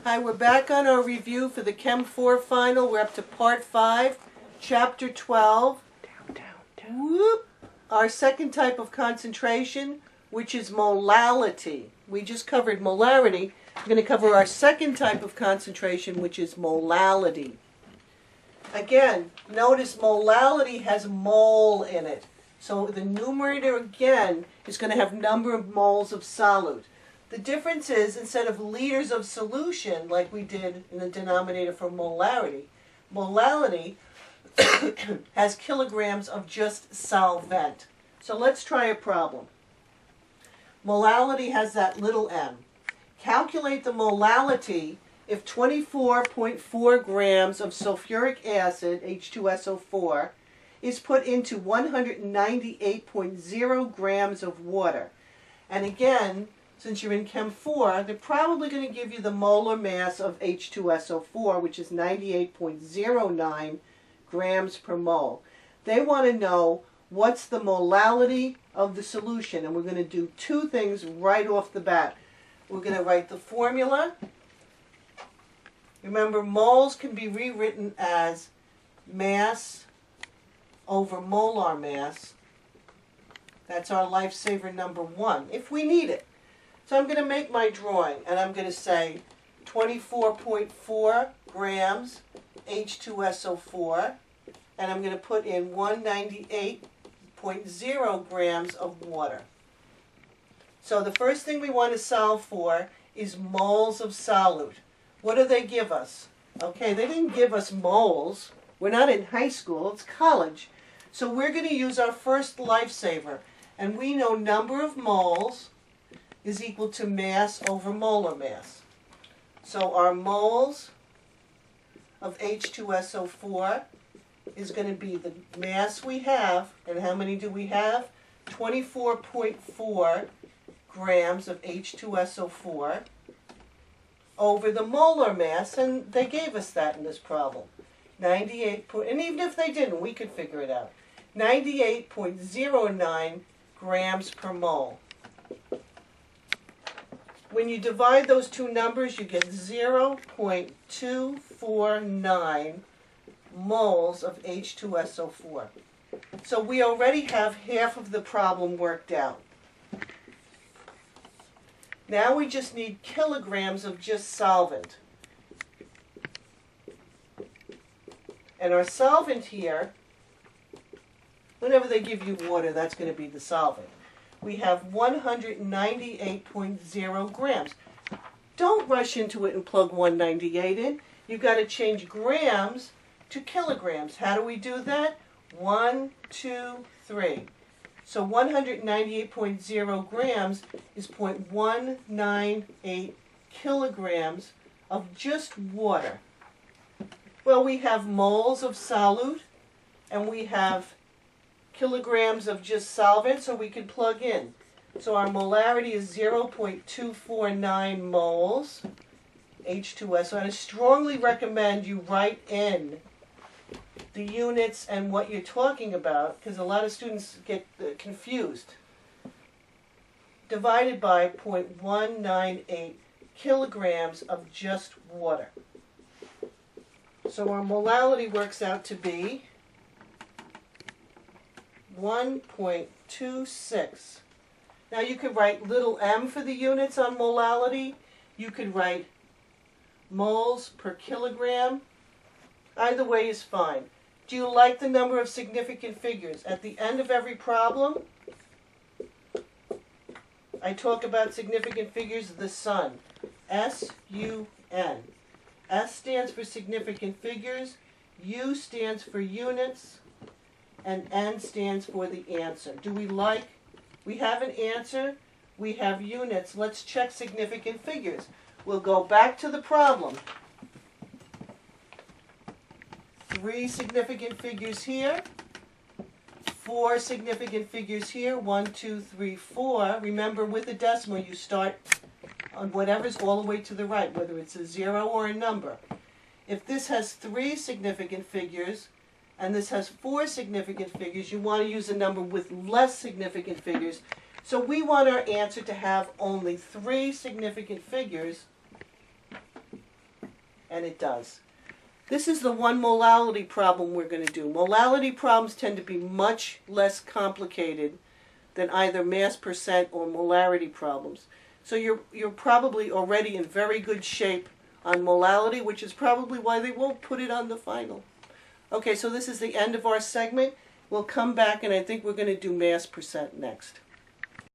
Hi, we're back on our review for the Chem 4 final. We're up to Part 5, Chapter 12. Whoop. Our second type of concentration, which is molality. We just covered molarity. We're going to cover our second type of concentration, which is molality. Again, notice molality has mole in it. So the numerator, again, is going to have number of moles of solute. The difference is, instead of liters of solution, like we did in the denominator for molarity, molality has kilograms of just solvent. So let's try a problem. Molality has that little m. Calculate the molality if 24.4 grams of sulfuric acid, H2SO4, is put into 198.0 grams of water. And again, since you're in Chem 4, they're probably going to give you the molar mass of H2SO4, which is 98.09 grams per mole. They want to know what's the molality of the solution, and we're going to do two things right off the bat. We're going to write the formula. Remember, moles can be rewritten as mass over molar mass. That's our lifesaver number 1, if we need it. So I'm going to make my drawing, and I'm going to say 24.4 grams H2SO4, and I'm going to put in 198.0 grams of water. So the first thing we want to solve for is moles of solute. What do they give us? Okay, they didn't give us moles. We're not in high school, it's college. So we're going to use our first lifesaver, and we know number of moles is equal to mass over molar mass. So our moles of H2SO4 is going to be the mass we have, and how many do we have? 24.4 grams of H2SO4 over the molar mass, and they gave us that in this problem. 98, and even if they didn't, we could figure it out. 98.09 grams per mole. When you divide those two numbers, you get 0.249 moles of H2SO4. So we already have half of the problem worked out. Now we just need kilograms of just solvent. And our solvent here, whenever they give you water, that's going to be the solvent. We have 198.0 grams. Don't rush into it and plug 198 in. You've got to change grams to kilograms. How do we do that? 1, 2, 3. So 198.0 grams is 0.198 kilograms of just water. Well, we have moles of solute, and we have kilograms of just solvent, so we can plug in. So our molarity is 0.249 moles H2S. So I strongly recommend you write in the units and what you're talking about, because a lot of students get confused. Divided by 0.198 kilograms of just water. So our molality works out to be 1.26. Now you could write little m for the units on molality. You could write moles per kilogram. Either way is fine. Do you like the number of significant figures? At the end of every problem, I talk about significant figures of the sun. S-U-N. S stands for significant figures, U stands for units, and N stands for the answer. Do we like? We have an answer, we have units. Let's check significant figures. We'll go back to the problem. 3 significant figures here, 4 significant figures here, 1, 2, 3, 4. Remember, with a decimal, you start on whatever's all the way to the right, whether it's a 0 or a number. If this has 3 significant figures, and this has 4 significant figures, you want to use a number with less significant figures. So we want our answer to have only 3 significant figures and it does. This is the one molality problem we're going to do. Molality problems tend to be much less complicated than either mass percent or molarity problems. So you're probably already in very good shape on molality, which is probably why they won't put it on the final. Okay, so this is the end of our segment. We'll come back and I think we're going to do mass percent next.